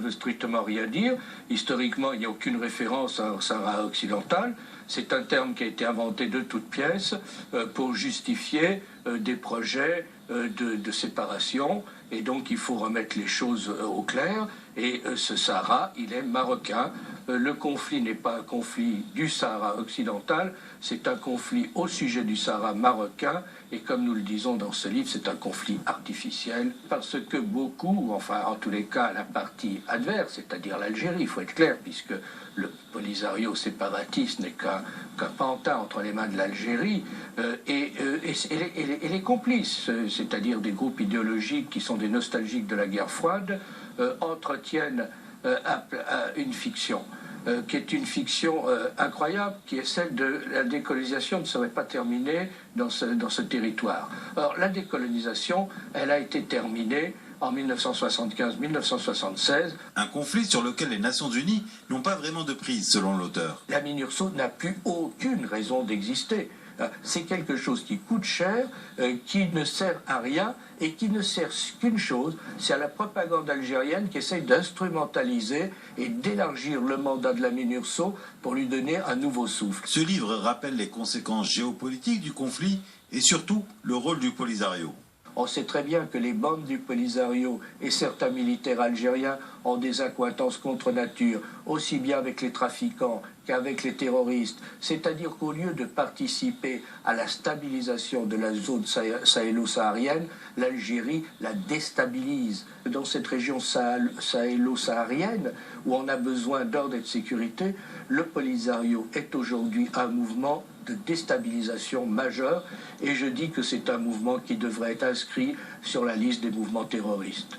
veut strictement rien dire. Historiquement, il n'y a aucune référence au Sahara occidental. C'est un terme qui a été inventé de toutes pièces pour justifier des projets de séparation. Et donc, il faut remettre les choses au clair. Et ce Sahara, il est marocain. Le conflit n'est pas un conflit du Sahara occidental, c'est un conflit au sujet du Sahara marocain. Et comme nous le disons dans ce livre, c'est un conflit artificiel parce que beaucoup, enfin en tous les cas la partie adverse, c'est-à-dire l'Algérie, il faut être clair, puisque le Polisario séparatiste n'est qu'un pantin entre les mains de l'Algérie, et les complices, c'est-à-dire des groupes idéologiques qui sont des nostalgiques de la guerre froide, entretiennent une fiction. Qui est une fiction incroyable, qui est celle de la décolonisation ne serait pas terminée dans ce territoire. Or, la décolonisation, elle a été terminée en 1975-1976. Un conflit sur lequel les Nations Unies n'ont pas vraiment de prise, selon l'auteur. La MINURSO n'a plus aucune raison d'exister. C'est quelque chose qui coûte cher, qui ne sert à rien et qui ne sert qu'une chose, c'est à la propagande algérienne qui essaye d'instrumentaliser et d'élargir le mandat de la MINURSO pour lui donner un nouveau souffle. Ce livre rappelle les conséquences géopolitiques du conflit et surtout le rôle du Polisario. On sait très bien que les bandes du Polisario et certains militaires algériens ont des accointances contre nature, aussi bien avec les trafiquants qu'avec les terroristes. C'est-à-dire qu'au lieu de participer à la stabilisation de la zone sahélo-saharienne, l'Algérie la déstabilise. Dans cette région sahélo-saharienne, où on a besoin d'ordre et de sécurité, le Polisario est aujourd'hui un mouvement de déstabilisation majeure, et je dis que c'est un mouvement qui devrait être inscrit sur la liste des mouvements terroristes.